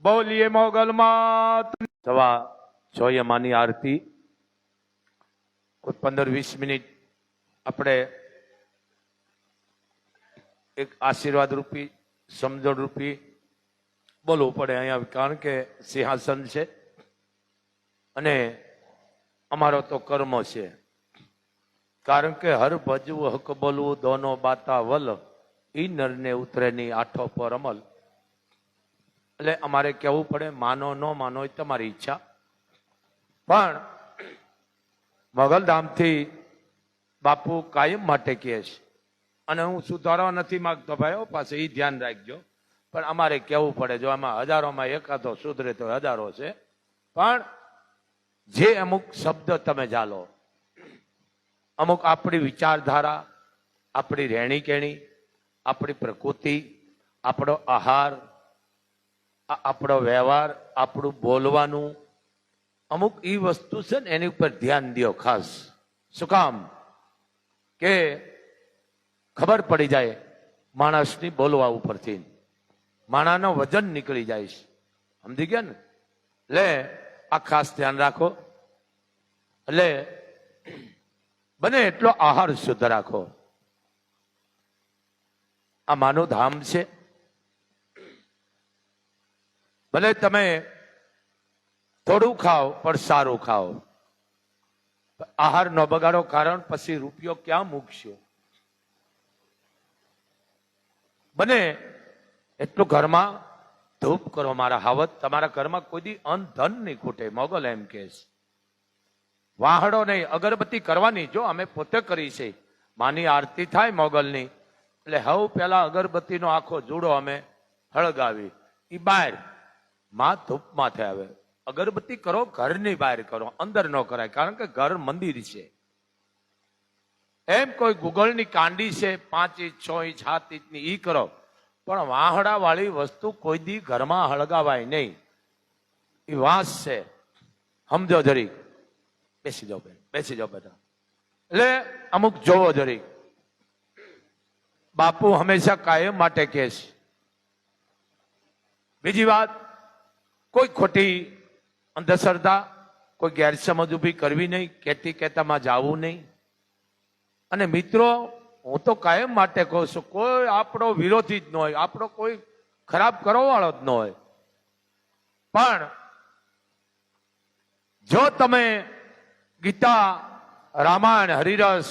બોલીએ મોગલ માત। સવા જોઈએ માની આરતી કોઈ 15-20 મિનિટ આપણે એક આશીર્વાદ રૂપી સમજણ રૂપી બોલવું પડે અહીંયા, કારણ કે સિંહાસન છે અને અમારો તો કર્મ છે। કારણ કે હર ભજવું હક બોલવું દોનો બાતા વલ ઈ નરને ઉતરે ની આઠો પર અમલ। એટલે અમારે કહેવું પડે, માનો ન માનો એ તમારી ઈચ્છા, પણ મોગલધામથી બાપુ કાયમ માટે કહે છે અને હું સુધારવા નથી માંગતો ભાઈઓ પાસે, એ ધ્યાન રાખજો, પણ અમારે કહેવું પડે। જો આમાં હજારોમાં એકાદો સુધરે તો હજારો છે, પણ જે અમુક શબ્દ તમે ચાલો, અમુક આપણી વિચારધારા, આપણી રહેણી કેણી, આપણી પ્રકૃતિ, આપણો આહાર, આપણો વ્યવહાર, આપણું બોલવાનું, અમુક એ વસ્તુ છે ને એની ઉપર ધ્યાન દો ખાસ। શું કામ? કે ખબર પડી જાય માણસની બોલવા ઉપરથી, માણાનો વજન નીકળી જાય છે, સમજી ગયા ને? એટલે આ ખાસ ધ્યાન રાખો। એટલે બને એટલો આહાર શુદ્ધ રાખો। આ માનું ધામ છે, ભલે તમે થોડું ખાઓ પણ સારું ખાઓ, આહાર ન બગાડો, કારણ પછી રૂપિયો ક્યાં મૂકશો? બને એટલું ઘરમાં ધૂપ કરો મારા હાવત, તમારા ઘરમાં કોઈ દી અન્ન ધન નહીં ખૂટે। મોગલ એમ કે વાહડો નહીં, અગરબત્તી કરવાની। જો અમે પોતે કરી છે, માની આરતી થાય મોગલની એટલે હવે પેલા અગરબત્તીનો આખો જુડો અમે હળગાવી, એ બહાર માં ધૂપમાં થાય। હવે અગરબત્તી કરો ઘરની બહાર કરો, અંદર ન કરાય, કારણ કે ઘર મંદિર છે। એમ કોઈ ગુગળની કાંડી છે 5 ઇંચ 6 ઇંચ 7 ઇંચની, ઈ કરો, પણ વાહડા વાળી વસ્તુ કોઈ દી ઘરમાં હળગાવાય નહીં, એ વાંસ છે, સમજો જરી। બેસી જાઓ બેન, બેસી જાઓ બેટા। એટલે અમુક જોવો જરી, બાપુ હંમેશા કાયમ માટે કહે છે। બીજી વાત, કોઈ ખોટી અંધશ્રદ્ધા, કોઈ ગેરસમજ ઉભી કરવી નહીં, કહેતી કહેતામાં જાવું નહીં। અને મિત્રો, હું તો કાયમ માટે કહું છું, કોઈ આપણો વિરોધી જ ન હોય, આપણો કોઈ ખરાબ કરવા વાળો જ ન હોય, પણ જો તમે ગીતા, રામાયણ, હરિરસ,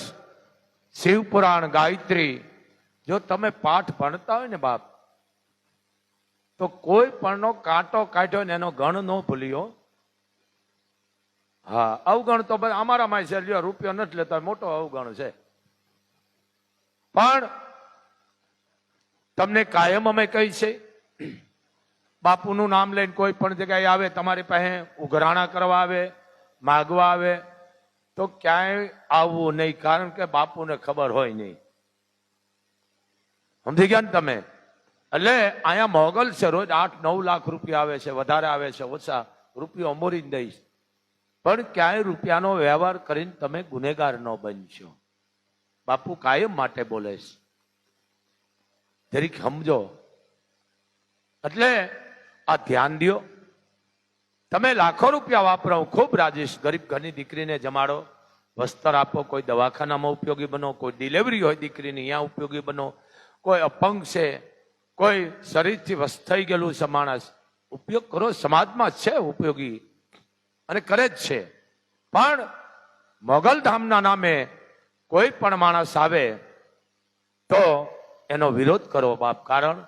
શિવપુરાણ, ગાયત્રી જો તમે પાઠ ભણતા હોય ને બાપ, તો કોઈ પણનો કાંટો કાઢ્યો ને એનો ગણ ન ભૂલ્યો। હા, અવગણ તો અમારામાં છે, લ્યો રૂપિયો નથી લેતા, મોટો અવગણ છે, પણ તમને કાયમ અમે કહી છે, બાપુનું નામ લઈને કોઈ પણ જગ્યાએ આવે, તમારી પાસે ઉઘરાણા કરવા આવે, માગવા આવે, તો ક્યાંય આવવું નહીં, કારણ કે બાપુને ખબર હોય નહીં, સમજી ગયા ને તમે? એટલે અહીંયા મોગલ છે, રોજ 8-9 લાખ રૂપિયા આવે છે, વધારે આવે છે, ઓછા રૂપિયો અમોરીને દઈશ, પણ ક્યાંય રૂપિયાનો વ્યવહાર કરીને તમે ગુનેગાર ન બનશો। બાપુ કાયમ માટે બોલે છે, જરીક સમજો। એટલે આ ધ્યાન દો। તમે લાખો રૂપિયા વાપરો, ખૂબ રાજીશ, ગરીબ ઘરની દીકરીને જમાડો, વસ્ત્ર આપો, કોઈ દવાખાનામાં ઉપયોગી બનો, કોઈ ડિલિવરી હોય દીકરીની અહીંયા ઉપયોગી બનો, કોઈ અપંગ છે, કોઈ શરીરથી વસ્ત થઈ ગયેલું છે માણસ, ઉપયોગ કરો, સમાજમાં છે ઉપયોગી અને કરે જ છે। પણ મોગલધામના નામે કોઈ પણ માણસ આવે તો એનો વિરોધ કરો બાપ, કારણ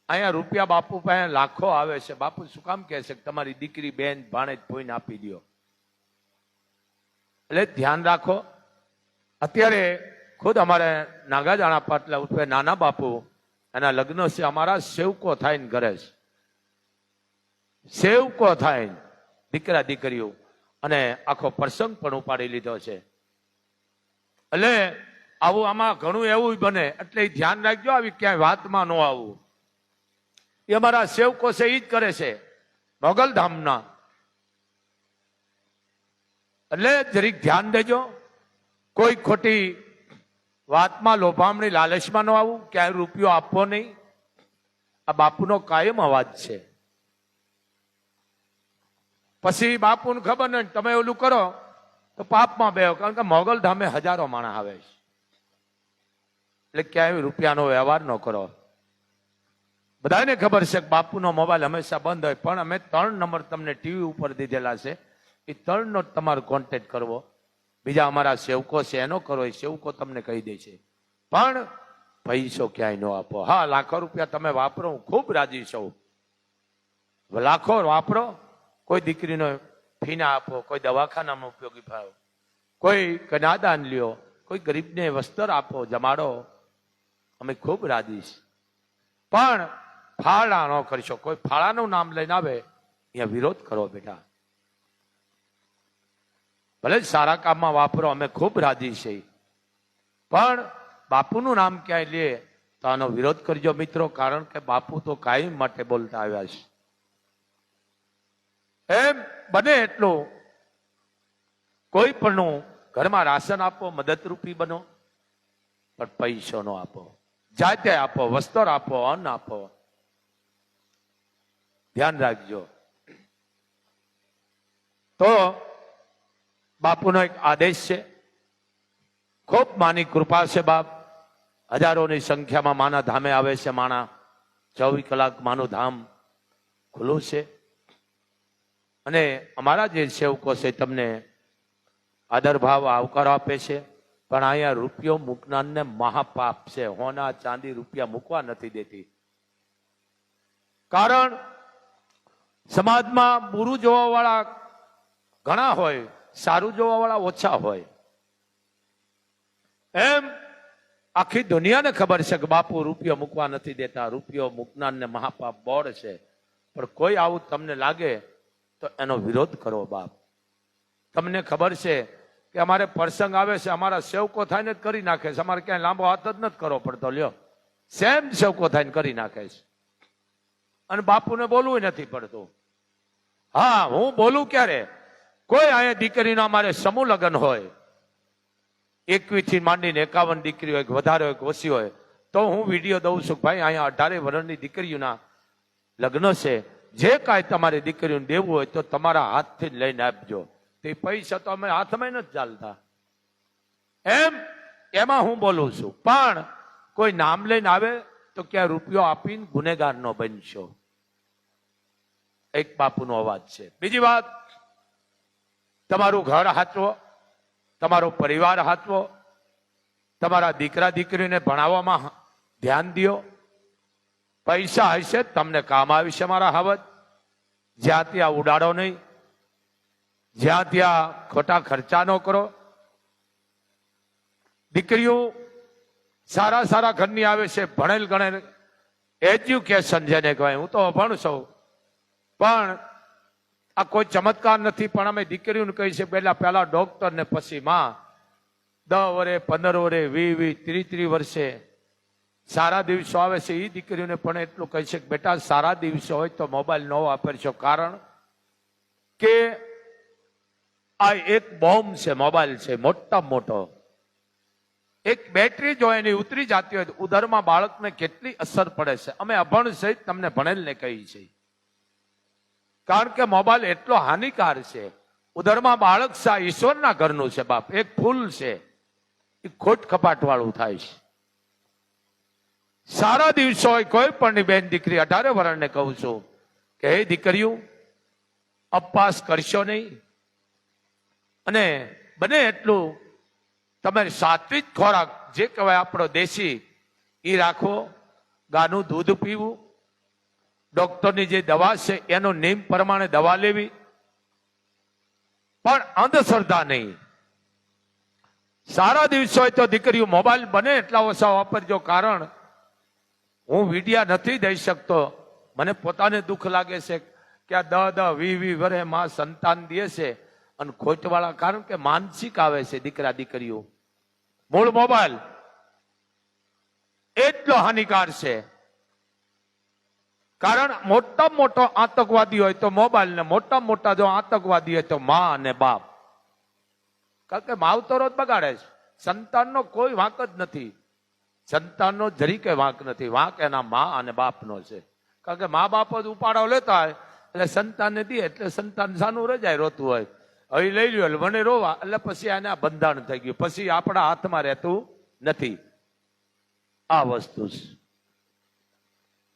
અહીંયા રૂપિયા બાપુ પાસે લાખો આવે છે। બાપુ શું કામ કહે છે કે તમારી દીકરી, બેન, ભાણેજ ભોઈને આપી દો? એટલે ધ્યાન રાખો। અત્યારે ખુદ અમારે નાગાજાણા પાટલા ઉઠે નાના બાપુ, એના લગ્ન છે, અમારા સેવકો થાય ને ઘરે છે, સેવકો થાય, દીકરા દીકરીઓ, અને આખો પ્રસંગ પણ ઉપાડી લીધો છે। એટલે આવું આમાં ઘણું એવું બને, એટલે ધ્યાન રાખજો, આવી ક્યાંય વાતમાં ન આવું। એ અમારા સેવકો છે, એ જ કરે છે મોગલધામના, એટલે જરીક ધ્યાન દેજો। કોઈ ખોટી વાતમાં, લોભામણી, લાલચમાં ન આવું, ક્યાંય રૂપિયો આપવો નહીં। આ બાપુનો કાયમ અવાજ છે। પછી બાપુને ખબર નહીં, તમે ઓલું કરો તો પાપમાં બેહો, કારણ કે મોગલ ધામે હજારો માણસ આવે છે. એટલે ક્યાંય રૂપિયાનો વ્યવહાર ન કરો. બધાને ખબર છે કે બાપુનો મોબાઈલ હંમેશા બંધ હોય, પણ અમે 3 નંબર તમને ટીવી ઉપર દીધેલા છે, એ 3 નો તમારો કોન્ટેક્ટ કરવો. બીજા અમારા સેવકો છે એનો કરો, એ સેવકો તમને કહી દે છે. પણ પૈસો ક્યાંય ન આપો. હા, લાખો રૂપિયા તમે વાપરો, હું ખૂબ રાજી છું. લાખો વાપરો, કોઈ દીકરીનો ફીના આપો, કોઈ દવાખાનામાં ઉપયોગી ભાવ, કોઈ કન્યાદાન લ્યો, કોઈ ગરીબને વસ્ત્ર આપો, જમાડો, અમે ખૂબ રાજી છીએ. પણ ફાળા ન કરશો. કોઈ ફાળાનું નામ લઈને આવે અહીંયા વિરોધ કરો બેટા. ભલે સારા કામમાં વાપરો, અમે ખૂબ રાજી છીએ, પણ બાપુનું નામ ક્યાંય લે તો આનો વિરોધ કરજો મિત્રો. કારણ કે બાપુ તો કાયમ માટે બોલતા આવ્યા છે. એમ બને એટલું કોઈ પણ ઘરમાં રાશન આપો, મદદરૂપી બનો, પણ પૈસો નો આપો. જાતે આપો, વસ્ત્ર આપો, અન્ન આપો. ધ્યાન રાખજો. તો બાપુનો એક આદેશ છે, ખૂબ માની કૃપા છે બાપ. હજારોની સંખ્યામાં માના ધામે આવે છે માણા. 24 કલાક માનું ધામ ખુલ્લું છે. અને અમારા જે સેવકો છે તમને આદર ભાવ આવકારો આપે છે. પણ અહીંયા રૂપિયો મૂકનારને મહાપાપ છે. હોના ચાંદી રૂપિયા મૂકવા નથી દેતી. કારણ સમાજમાં બુરું જોવા વાળા ઘણા હોય, સારું જોવા વાળા ઓછા હોય. એમ આખી દુનિયાને ખબર છે કે બાપુ રૂપિયો મૂકવા નથી દેતા, રૂપિયો મૂકનારને મહાપાપ બોર્ડ છે. પણ કોઈ આવું તમને લાગે તો એનો વિરોધ કરો બાપ. તમને ખબર છે કે અમારે પ્રસંગ આવે છે, અમારા સેવકો થઈને જ કરી નાખે છે. અમારે ક્યાંય લાંબો હાથ જ નથી કરવો પડતો. લ્યો, સેમ સેવકો થઈને કરી નાખે છે. અને બાપુને બોલવું નથી પડતું. હા, હું બોલું ક્યારે? કોઈ અહીંયા દીકરીનો અમારે સમૂહ લગ્ન હોય, 21 થી માંડીને 51 દીકરી હોય, વધારે હોય, ઓછી હોય, તો હું વિડીયો દઉં છું. ભાઈ, અહીંયા 18 વર્ષની દીકરીઓના લગ્ન છે. જે કાંઈ તમારી દીકરીઓને દેવું હોય તો તમારા હાથથી લઈને આપજો. તે પૈસા તો અમે હાથમાં નથી ચાલતા. એમાં હું બોલું છું. પણ કોઈ નામ લઈને આવે તો ક્યાં રૂપિયો આપીને ગુનેગાર ન બનશો. એક બાપુનો અવાજ છે. બીજી વાત, તમારું ઘર હાચવો, તમારો પરિવાર હાચવો, તમારા દીકરા દીકરીને ભણાવવામાં ધ્યાન દો. પૈસા હશે તમને કામ આવશે મારા હાવજ. જ્યાં ત્યાં ઉડાડો નહીં, જ્યાં ત્યાં ખોટા ખર્ચા ન કરો. દીકરીઓ સારા સારા ઘરની આવે છે, ભણેલ ગણેલ, એજ્યુકેશન જેને કહેવાય. હું તો અભણ છું, પણ આ કોઈ ચમત્કાર નથી. પણ અમે દીકરીઓને કહી છે પહેલા ડોક્ટર ને પછી માં. 10 વર્ષે, 15 વર્ષે, 20, 30 વર્ષે સારા દિવસો આવે છે. એ દીકરીઓને પણ એટલું કહી છે કે બેટા, સારા દિવસો હોય તો મોબાઈલ ન વાપરશો. કારણ કે આ એક બોમ્બ છે, મોબાઈલ છે, મોટા મોટો. એક બેટરી જો એની ઉતરી જતી હોય તો ઉદરમાં બાળકને કેટલી અસર પડે છે. અમે અભણ સહિત તમને ભણેલને કહી છે. કારણ કે મોબાઈલ એટલો હાનિકાર છે. ઉદરમાં બાળક ઈશ્વરના ઘરનું છે બાપ. એક ફૂલ છે, એ ખોટ કપાટ વાળું થાય છે. સારા દિવસો હોય કોઈ પણ બેન દીકરી 18 વર્ષને કહું છું કે હે દીકરીઓ, અપવાસ કરશો નહીં. અને બને એટલું તમારે સાત્વિક ખોરાક જે કહેવાય આપણો દેશી એ રાખો. ગાનું દૂધ પીવું, ડોક્ટરની જે દવા છે એનો નિયમ પ્રમાણે દવા લેવી, પણ અંધશ્રદ્ધા નહીં. સારા દિવસો હોય તો દીકરીઓ મોબાઈલ બને એટલા ઓછા વાપરજો. કારણ હું વિડિયા નથી દઈ શકતો. મને પોતાને દુઃખ લાગે છે કે આ 10, 20 વર્ષે માં સંતાન દે છે અને ખોટવાળા. કારણ કે માનસિક આવે છે દીકરા દીકરીઓ. મૂળ મોબાઈલ એટલો હાનિકાર છે. કારણ મોટા મોટો આતંકવાદી હોય તો મોબાઈલ, ને મોટા મોટા જો આતંકવાદી હોય તો માં અને બાપ. કારણ કે માવતરો જ બગાડે છે. સંતાનનો કોઈ વાંક જ નથી. સંતાનનો જરી કે વાંક નથી. વાંક એના માં અને બાપનો છે. કારણ કે મા બાપ જ ઉપાડો લેતા હોય એટલે સંતાનને દે એટલે સંતાન સાનું રજાય રોતું હોય, હવે લઈ લ્યો એટલે મને રોવા, એટલે પછી આને આ બંધારણ થઈ ગયું, પછી આપણા હાથમાં રહેતું નથી. આ વસ્તુ છે.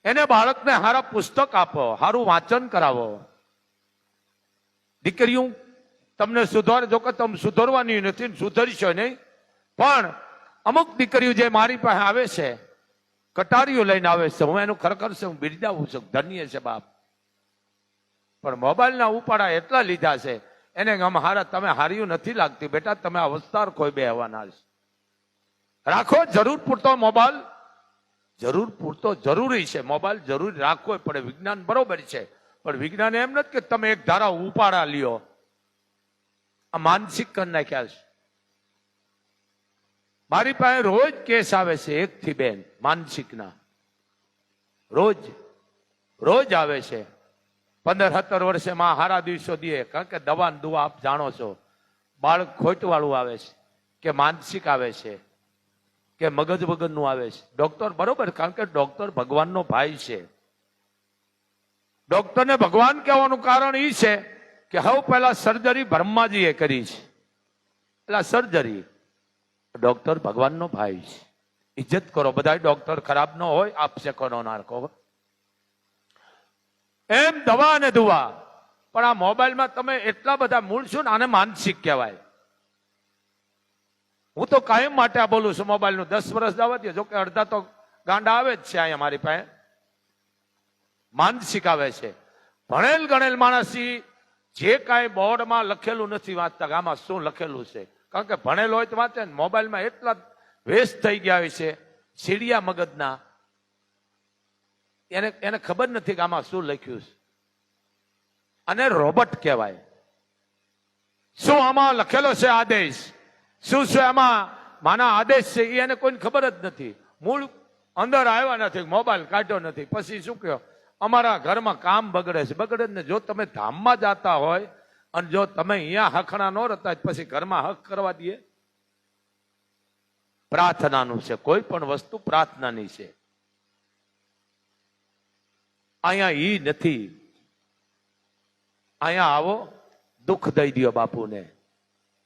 એને બાળકને સારા પુસ્તક આપો, સારું વાંચન કરાવો. દીકરીઓ તમને સુધાર, જો કે તમે સુધરવાની નથી, સુધરશો નહીં, પણ અમુક દીકરીઓ જે મારી પાસે આવે છે, કટારીઓ લઈને આવે છે, હું એનું ખરેખર છે, હું બિરદાવું છું, ધન્ય છે બાપ. પણ મોબાઈલના ઉપાડા એટલા લીધા છે, એને હારા તમે હાર્યું નથી લાગતી બેટા, તમે આ વસ્તાર કોઈ બે હવાના છે. રાખો જરૂર પૂરતો મોબાઈલ, જરૂર પૂરતો જરૂરી છે, મોબાઈલ જરૂરી રાખવો પડે. વિજ્ઞાન બરોબર છે, પણ વિજ્ઞાન એમ નથી કે તમે એક ધારા ઉપાડા લ્યો. આ માનસિક કરી નાખ્યા છે. મારી પાસે રોજ કેસ આવે છે, 1 થી 2 માનસિકના, રોજ આવે છે. 15-17 વર્ષે માં હારા દિવસો દે, કારણ કે દવા દુવા આપ જાણો છો. બાળક ખોટવાળું આવે છે, કે માનસિક આવે છે, કે મગજ વગરનું આવે છે. ડોક્ટર બરોબર, કારણ કે ડોક્ટર ભગવાનનો ભાઈ છે. ડોક્ટરને ભગવાન કહેવાનું કારણ એ છે કે હવે પહેલા સર્જરી બ્રહ્માજીએ કરી છે, એટલે સર્જરી. ડોક્ટર ભગવાનનો ભાઈ છે, ઇજ્જત કરો. બધા ડોક્ટર ખરાબ ન હોય, આપશે કોનો નાખો એમ દવા અને દુવા. પણ આ મોબાઈલમાં તમે એટલા બધા મૂળ છો ને, આને માનસિક કહેવાય. હું તો કાયમ માટે આ બોલું છું, મોબાઈલનું 10 વર્ષ જવા દે, જો કે અડધા તો ગાંડા આવે જ છે અહીંયા મારી પાસે. માનસિક આવે છે. ભણેલ ગણેલ માણસ જે કાંઈ બોર્ડમાં લખેલું નથી વાંચતા, આમાં શું લખેલું છે, કારણ કે ભણેલ હોય તો વાંચે ને. મોબાઈલમાં એટલા વેસ્ટ થઈ ગયા હોય છે સીડિયા મગજના, એને ખબર નથી કે આમાં શું લખ્યું છે. અને રોબોટ કહેવાય. શું આમાં લખેલો છે આદેશ, શું છે આમાં માના આદેશ છે, એને કોઈને ખબર જ નથી. મૂળ અંદર આવ્યા નથી, મોબાઈલ કાઢ્યો નથી, પછી શું કહ્યો અમારા ઘરમાં કામ બગડે છે. બગડે ને, જો તમે ધામમાં જતા હોય અને જો તમે અહીંયા હખણા ન રહેતા, પછી ઘરમાં હક કરવા દઈએ. પ્રાર્થનાનું છે, કોઈ પણ વસ્તુ પ્રાર્થનાની છે. અહીંયા ઈ નથી. અહીંયા આવો, દુઃખ દઈ દો બાપુને,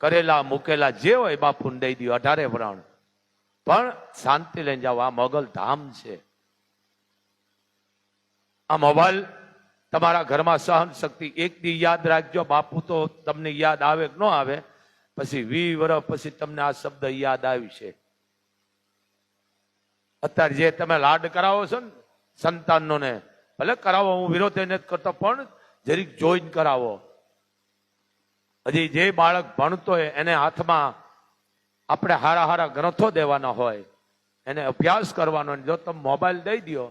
કરેલા મૂકેલા જે હોય બાપુને દઈ દો, 18 વરણ, પણ શાંતિ લઈને જાઓ. આ મોગલ ધામ છે. આ મોબાઈલ તમારા ઘરમાં સહન શક્તિ. એક દી યાદ રાખજો, બાપુ તો તમને યાદ આવે કે ન આવે, પછી 20 વર્ષ પછી તમને આ શબ્દ યાદ આવી છે. અત્યારે જે તમે લાડ કરાવો છો ને સંતાનોને, ભલે કરાવો, હું વિરોધ નથી કરતો, પણ જરીક જોઈને કરાવો. હજી જે બાળક ભણતો હોય એને હાથમાં આપણે હારા હારા ગ્રંથો દેવાના હોય, એને અભ્યાસ કરવાનો. જો તમે મોબાઈલ દઈ દો,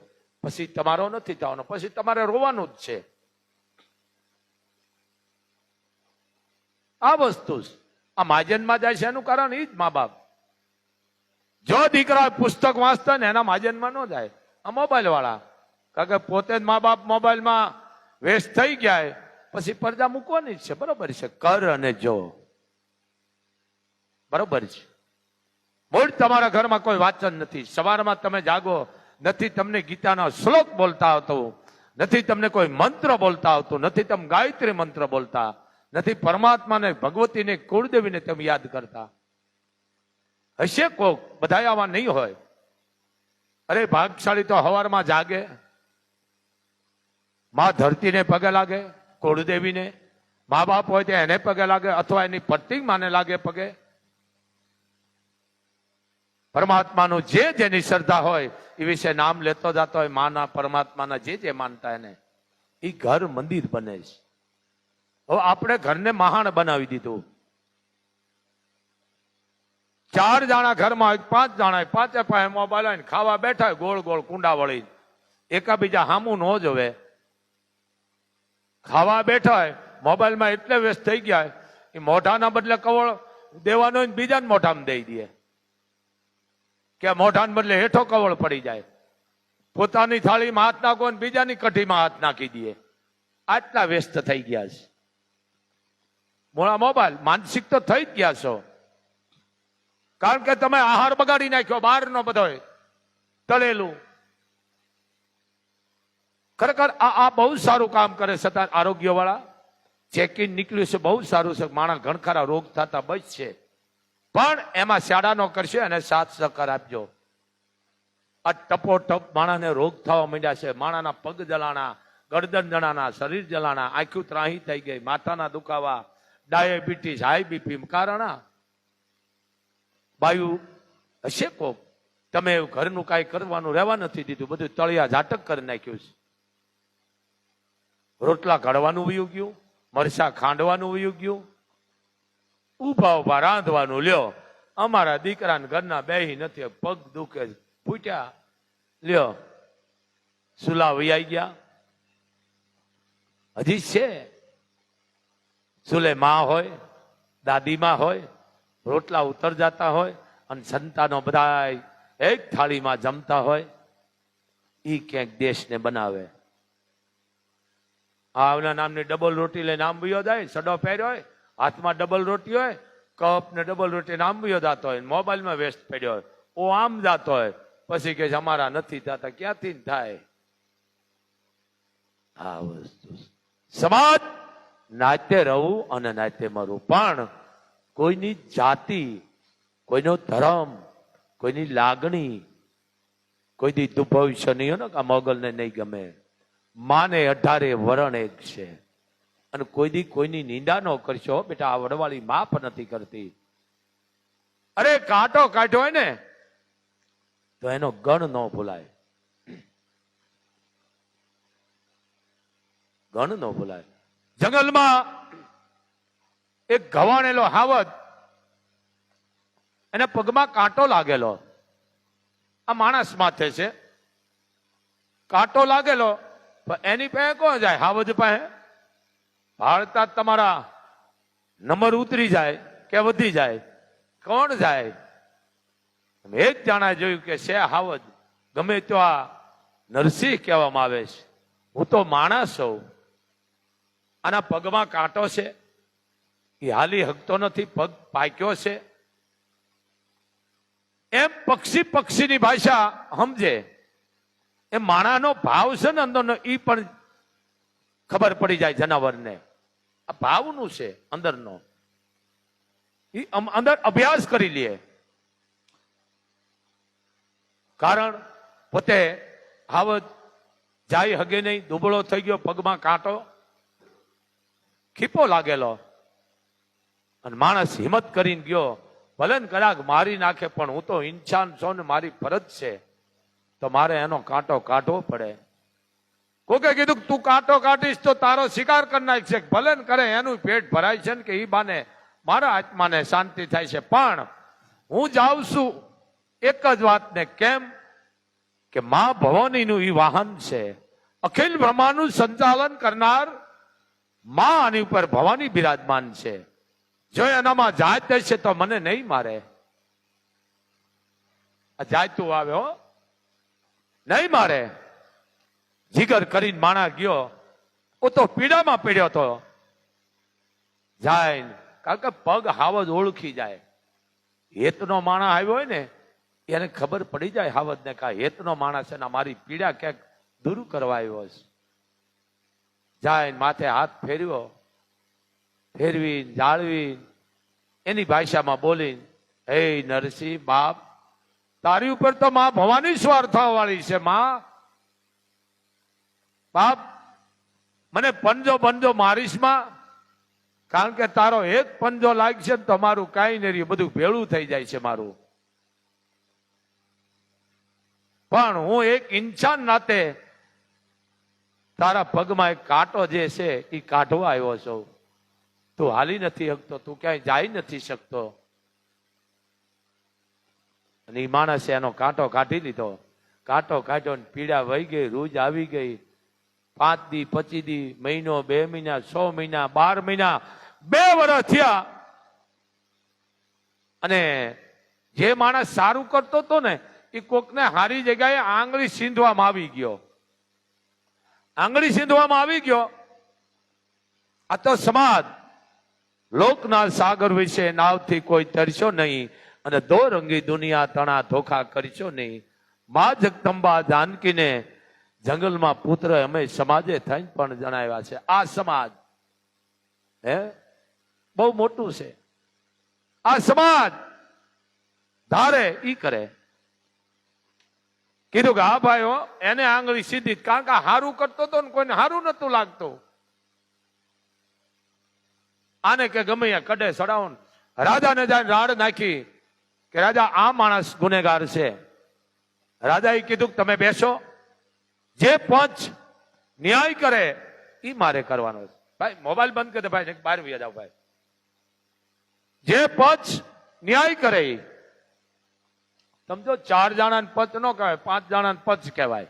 પછી તમારો નથી થવાનો, પછી તમારે રોવાનું જ છે. આ વસ્તુ આ માજનમાં જાય છે, એનું કારણ એ જ મા બાપ. જો દીકરા પુસ્તક વાંચતા ને એના માજનમાં ન જાય, આ મોબાઈલ વાળા. કારણ કે પોતે જ મા બાપ મોબાઈલમાં વેસ્ટ થઈ ગયા, પછી પડદા મૂકવાની જ છે. બરોબર છે, કર અને જો, બરોબર છે. મૂળ તમારા ઘરમાં કોઈ વાંચન નથી. સવારમાં તમે જાગો, નથી તમને ગીતાના શ્લોક બોલતા આવતો, નથી તમને કોઈ મંત્ર બોલતા આવતું, નથી તમે ગાયત્રી મંત્ર બોલતા, નથી પરમાત્માને, ભગવતીને, કુળદેવીને તમે યાદ કરતા. હશે કોક, બધા આવા નહીં હોય. અરે ભાગશાળી તો હવારમાં જાગે, માં ધરતીને પગે લાગે, કુળદેવીને. મા બાપ હોય ત્યાં એને પગે લાગે, અથવા એની પ્રતિમાને લાગે પગે. પરમાત્માનું જે જેની શ્રદ્ધા હોય એ વિશે નામ લેતો જતો હોય, માના પરમાત્માના જે માનતા એને, એ ઘર મંદિર બને છે. હવે આપણે ઘરને મહાન બનાવી દીધું. 4 જણા ઘરમાં હોય, 5 જણા હોય, 5 પાસે મોબાઈલ હોય, ખાવા બેઠા હોય ગોળ ગોળ કુંડા વળી, એકાબીજા સામું ન જોવે. ખાવા બેઠા હોય, મોબાઈલમાં એટલે વ્યસ્ત થઈ ગયા હોય, એ મોઢાના બદલે કવળ દેવાનો હોય, બીજાને મોઢામાં દઈ દે, કે મોઢાને બદલે હેઠો કવળ પડી જાય. પોતાની થાળીમાં હાથ નાખો ને બીજાની કઢીમાં હાથ નાખી દે. આટલા વ્યસ્ત થઈ ગયા છે. મોડા મોબાઈલ માનસિક તો થઈ જ ગયા છો, કારણ કે તમે આહાર બગાડી નાખ્યો બહારનો બધો તળેલું. ખરેખર આ બહુ સારું કામ કરે છતાં આરોગ્ય વાળા ચેકિંગ નીકળ્યું છે, બહુ સારું છે. માણસ ઘણખરા રોગ થતા બચશે, પણ એમાં શાળાનો કરશે અને સાથ સહકાર આપજો. આ ટપોટપ માણસને રોગ થવા માંડ્યા છે. માણસના પગ જલાણા, ગરદન જલાણા, શરીર જલાણા, આંખું ત્રાહી થઈ ગઈ, માથાના દુખાવા, ડાયાબિટીસ, હાઈ બીપી. કારણ બાયુ હશે કોક, તમે ઘરનું કાંઈ કરવાનું રહેવા નથી દીધું, બધું તળિયા ઝાટક કરી નાખ્યું છે. રોટલા ઘડવાનું વયું ગયું, મરચા ખાંડવાનું વયું ગયું, ઉભા ઉભા રાંધવાનું. લ્યો, અમારા દીકરાને ઘરના બેહી નથી, પગ દુખે, ફૂટ્યા. લ્યો, સુલા વૈયાઈ ગયા. હજી છે સુલે માં હોય, દાદીમાં હોય, રોટલા ઉતર જતા હોય અને સંતાનો બધા એક થાળીમાં જમતા હોય. ઈ ક્યાંક દેશને બનાવે. આવના નામની ડબલ રોટી લઈને આમ વયો જાય, સડો પહેર્યો હોય, હાથમાં ડબલ રોટી હોય, કપ ને ડબલ રોટી આમ વયો જતો હોય, મોબાઈલમાં વેસ્ટ પડ્યો હોય, ઓ આમ જતો હોય, પછી કે અમારા નથી થતા. ક્યાંથી થાય આ વસ્તુ? સમાજ નાતે રહું અને નાતે મરવું, પણ કોઈની જાતિ, કોઈનો ધર્મ, કોઈની લાગણી, કોઈ દી ભવિષ્ય નહીં હોય ને કે આ મોગલને નહીં ગમે. માને 18 વરણ એક છે, અને કોઈ દી કોઈની નિંદા ન કરશો બેટા. આ વડવાળી માફ નથી કરતી. અરે કાંટો કાઢ્યો હોય ને તો એનો ગણ ન ભૂલાય, ગણ ન ભૂલાય. જંગલમાં એક ઘવાણેલો હાવજ, એને પગમાં કાંટો લાગેલો. આ માણસ માથે છે કાંટો લાગેલો, એની પાસે કોણ જાય? હાવજ પાસે. ભાળતા તમારા નંબર ઉતરી જાય કે વધી જાય? કોણ જાય? એક જણા જોયું કે છે હાવજ, ગમે તો આ નરસિંહ કહેવામાં આવે છે, હું તો માણસ છું, આના પગમાં કાંટો છે, એ હાલી હકતો નથી, પગ પાક્યો છે. એમ પક્ષીની ભાષા સમજે, એ માણાનો ભાવ છે ને અંદરનો, એ પણ ખબર પડી જાય જનાવરને. આ ભાવનું છે અંદરનો, એ અંદર અભ્યાસ કરી લે. કારણ પોતે હાવજ જાય હગે નહીં, દુબળો થઈ ગયો, પગમાં કાંટો, ખીપો લાગેલો, અને માણસ હિંમત કરીને ગયો. ભલે ને કદાચ મારી નાખે, પણ હું તો ઇન્સાન છું ને મારી ફરજ છે, તો મારે એનો કાંટો કાઢવો પડે. કોકે કીધું તું કાંટો કાઢીશ તો તારો શિકાર કરી નાખશે. ભલે ને કરે, એનું પેટ ભરાય છે ને કે એ બાને મારા આત્માને શાંતિ થાય છે. પણ હું જાઉં છું એક જ વાતને, કેમ કે મા ભવાનીનું એ વાહન છે, અખિલ બ્રહ્માંડનું સંચાલન કરનાર મા આની ઉપર ભવાની બિરાજમાન છે. જો એનામાં જાત દેશે તો મને નહીં મારે. આ જાતું આવ્યો નહીં મારે. જીગર કરીને માણા ગયો, ઓ તો પીડામાં પીડ્યો હતો. જાય કારણ કે પગ હાવજ ઓળખી જાય. હેતનો માણા આવ્યો હોય ને એને ખબર પડી જાય હાવજને કે હેતનો માણસ છે ને મારી પીડા ક્યાંક દૂર કરવા આવ્યો છે. જાય માથે હાથ ફેરવ્યો, ફેરવી જાળવી એની ભાષામાં બોલી, હે નરસિંહ બાપ, તારી ઉપર તો માં ભવાની સ્વાર થવા વાળી છે. માં બાપ, મને પંજો પંજો મારીશ માં, કારણ કે તારો એક પંજો લાગશે ને તો મારું કાંઈ નહીં રહ્યું, બધું ભેળું થઈ જાય છે મારું. પણ હું એક ઇન્સાન નાતે તારા પગમાં એક કાંટો જે છે એ કાઢવા આવ્યો છું. તું હાલી નથી શકતો, તું ક્યાંય જાય નથી શકતો. અને એ માણસે એનો કાંટો કાઢી લીધો. કાંટો કાઢ્યો, પીડા વહી ગઈ, રૂજ આવી ગઈ. 5 દી, 25 દી, મહિનો, 2 મહિના, 6 મહિના, 12 મહિના, 2 વર્ષ થયા. અને જે માણસ સારું કરતો હતો ને એ કોકને હારી જગ્યાએ આંગળી સીંધવામાં આવી ગયો. આંગળી સીંધવામાં આવી ગયો. આ તો સમાજ લોકના સાગર વિશે નાવથી કોઈ તરશો નહીં, અને 2 રંગી દુનિયા તણા ધોખા કરશો નહીં. મા જગદંબા જાનકીને જંગલમાં પુત્ર અમે સમાજે થઈને પણ જણાવ્યા છે. આ સમાજ બહુ મોટું છે. આ સમાજ ધારે ઈ કરે. કીધું કે હા ભાઈઓ એને આંગળી સીધી, કારણ કે હારું કરતો હતો ને કોઈને હારું નતું લાગતું. આને કે ગમે કડે સડાવો. રાજાને જાય રાડ નાખી કે રાજા આ માણસ ગુનેગાર છે. રાજાએ કીધું કે તમે બેસો, જે પંચ ન્યાય કરે એ મારે કરવાનો છે. ભાઈ મોબાઈલ બંધ કરી દે ભાઈ, બહાર વહી જાવ ભાઈ. જે પંચ ન્યાય કરે સમજો, 4 જણાને પંચ નો કહેવાય, 5 જણાને પંચ કહેવાય,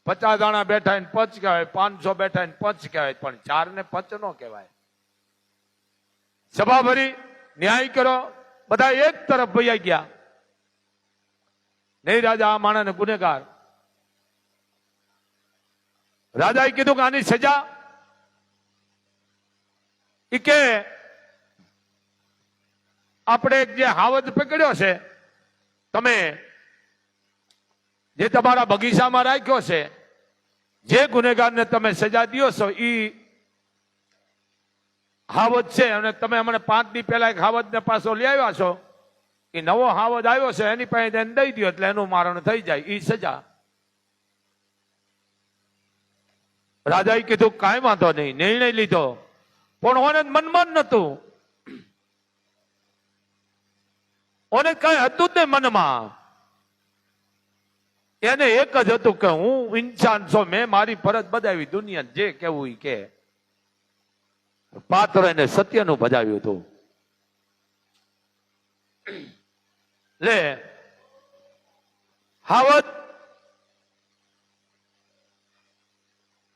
50 જણા બેઠા ને પંચ કહેવાય, 500 બેઠા ને પંચ કહેવાય, પણ 4 ને પંચ નો કહેવાય. સભા ભરી ન્યાય કરો, બધા એક તરફ ભૈયા ગયા. નહીં રાજા આ માણસને ગુનેગાર. રાજાએ કીધું કે આની સજા કે આપણે જે હાવજ પકડ્યો છે તમે જે તમારા બગીચામાં રાખ્યો છે, જે ગુનેગારને તમે સજા દો છો એ હાવજ છે, અને તમે અમને 5 દી પહેલા એક હાવજને પાછો લઈ આવ્યા છો, એ નવો હાવજ આવ્યો છે એની પાસે એને દઈ દો એટલે એનું મારણ થઈ જાય, એ સજા. રાજાએ કીધું કાંઈ વાંધો નહીં, નિર્ણય લીધો. પણ ઓને મનમાં નતું, ઓને કઈ હતું જ નહીં મનમાં. એને એક જ હતું કે હું ઇન્સાન છું, મેં મારી ફરજ બજાવી, દુનિયા જે કેવું એ કે. પાત્ર એને સત્યનું બજાવ્યું હતું. લે હાવજ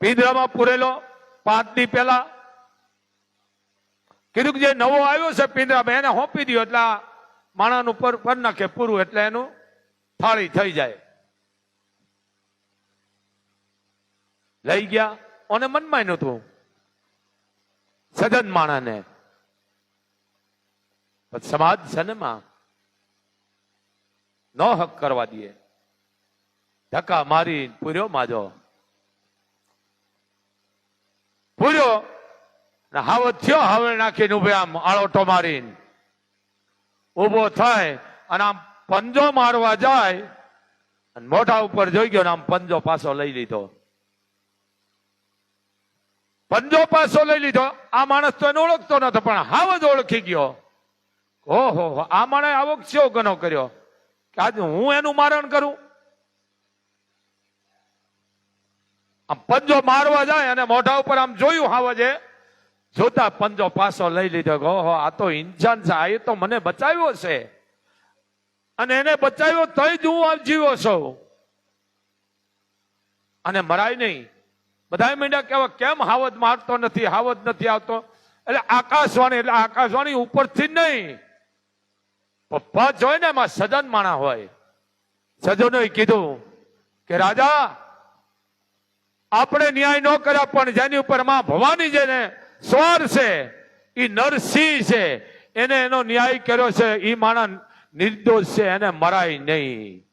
પિંજરામાં પૂરેલો 5 દી પહેલા. કીધું કે જે નવો આવ્યો છે પિંજરામાં એને હોપી દો એટલે માણાનું પર નાખે પૂરું, એટલે એનું થાળી થઈ જાય. લઈ ગયા. અને મનમાં નતું સજન માણાને. સમાજ છે ને માં નો હક કરવા દે. ધક્કા મારી પૂર્યો માજો પૂર્યો હાવજ થયો. હવે નાખીને ઉભે આમ આળોટો મારીને ઉભો થાય અને આમ પંજો મારવા જાય અને મોઢા ઉપર જોઈ ગયો ને આમ પંજો પાછો લઈ લીધો. પંજો પાછો લઈ લીધો. આ માણસ તો એને ઓળખતો નતો, પણ હાવજ ઓળખી ગયો. ઓહો, આ માણસે આવો કેવો ગુનો કર્યો કે આજે હું એનું મારણ કરું. આમ પંજો મારવા જાય અને મોઢા ઉપર આમ જોયું હાવજે, જોતા પંજો પાછો લઈ લીધો. ઓહો, આ તો ઇન્સાન છે, આ તો મને બચાવ્યો છે, અને એને બચાવ્યો તોય જ હું જીવો છું, અને મરાય નહીં. બધા મીંડા કેવા કેમ હાવજ મારતો નથી, હાવજ નથી આવતો. એટલે આકાશવાણી, એટલે આકાશવાણી ઉપરથી નહીં, પંચ હોય ને એમાં સજન માણા હોય. સજનોએ કીધું કે રાજા આપણે ન્યાય ન કર્યા, પણ જેની ઉપર માં ભવાની જેને સ્વાર છે એ નરસિંહ છે, એને એનો ન્યાય કર્યો છે, એ માણસ નિર્દોષ છે, એને મરાય નહીં.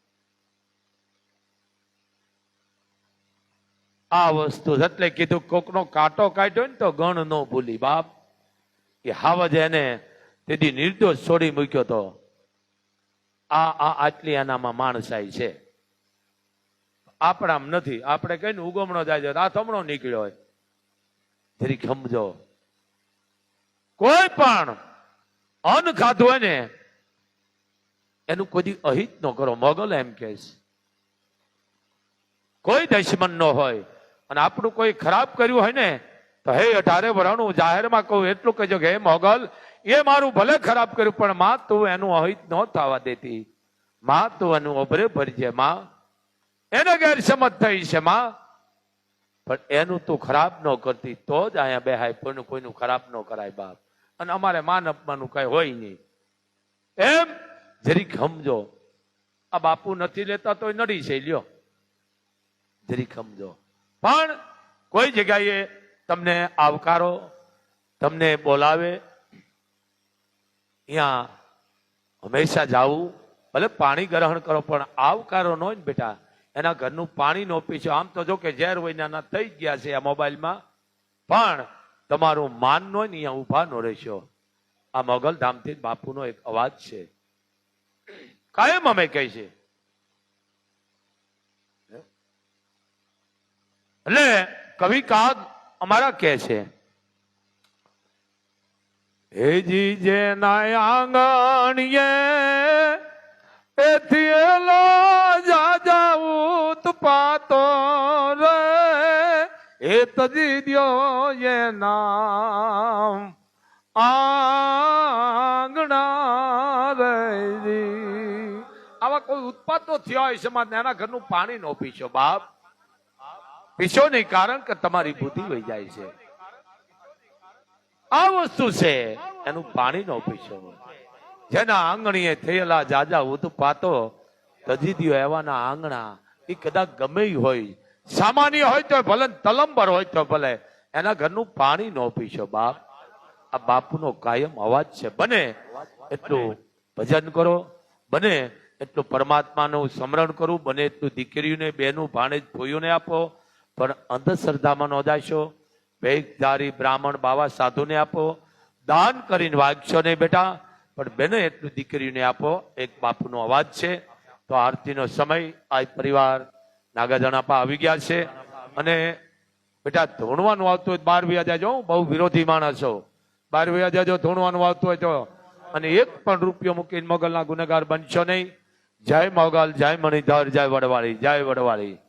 આ વસ્તુ એટલે કીધું કોકનો કાંટો કાઢ્યો ને તો ગણ નો ભૂલી બાપ. એ હાવજ એને તેથી નિર્દોષ છોડી મૂક્યો તો. આટલી એનામાં માણસાઈ છે. આપણામ નથી. આપણે કઈ ઉગમણો જાય છે, રાથમણો નીકળ્યો હોય. જરીક સમજો, કોઈ પણ અન્ન ખાધું હોય ને એનું કોઈ અહિત ન કરો. મોગલ એમ કે કોઈ દુશ્મન નો હોય, અને આપણું કોઈ ખરાબ કર્યું હોય ને તો હે 18 વર્ષનું જાહેરમાં કહું એટલું કહેજો કે હે મોગલ, એ મારું ભલે ખરાબ કર્યું, પણ માં તું એનું અહિત ન થવા દેતી. માં તું એનું અભરે ભરજે. માં એને ગેરસમજ થઈ છે માં, પણ એનું તું ખરાબ ન કરતી તો જ અહીંયા બેહાય, કોઈનું ખરાબ ન કરાય બાપ. અને અમારે માન અપમાનનું કઈ હોય નહીં. એમ જરીક સમજો. આ બાપુ નથી લેતા તોય નડી છે, લ્યો જરીક સમજો. પણ કોઈ જગ્યાએ તમને આવકારો, તમને બોલાવે, અહીંયા હંમેશા જાવું. ભલે પાણી ગ્રહણ કરો, પણ આવકારો ન હોય ને બેટા, એના ઘરનું પાણી નો પીશો. આમ તો જો કે ઝેર વૈનાના થઈ જ ગયા છે આ મોબાઈલમાં, પણ તમારું માન નો અહીંયા ઉભા નો રહેશો. આ મોગલધામથી બાપુનો એક અવાજ છે, કાયમ અમે કહે છે. એટલે કવિ કાગ અમારા કહે છે, હેજી જેના આંગણીએ એથીએલો જાજાઉત પાતો રે એ તજી દ્યો એ નામ આંગણા રે. આવા કોઈ ઉત્પાદ તો થયા હોય સમાજ, એના ઘરનું પાણી નો પીશો બાપ, પીશો નહીં, કારણ કે તમારી બુદ્ધિ વહી જાય છે. આ વસ્તુ છે, એનું પાણી નો પીશો. જેના આંગણીએ થયેલા જાજા ઉત્પાતો તજી દ્યો એવાના આંગણા. એ કદાચ ગમે હોય, સામાન્ય હોય તો ભલે, તલંબર હોય તો ભલે, એના ઘરનું પાણી નો પીશો બાપ. આ બાપુનો કાયમ અવાજ છે. બને એટલું ભજન કરો, બને એટલું પરમાત્માનું સ્મરણ કરવું, બને એટલું દીકરીઓને, બેનું, ભાણેજ, ભોઈઓને આપો, પણ અંધશ્રદ્ધામાં નો જાશો. વેગધારી બ્રાહ્મણ બાવા સાધુને આપો, દાન કરીને વાગશો નહીં બેટા, પણ બેને એટલું દીકરીઓને આપો. એક બાપુનો અવાજ છે. તો આરતીનો સમય, આ પરિવાર નાગાજણાપા આવી ગયા છે. અને બેટા ધોણવાનું આવતું હોય 12 વાગ્યા જાજો, બહુ વિરોધી માણસ છો, 12 વાગ્યા જાજો ધોણવાનું આવતું હોય તો. અને એક પણ રૂપિયો મૂકીને મોગલના ગુનેગાર બનશો નહીં. જય મોગલ, જય મણિધર, જય વડવાળી, જય વડવાળી.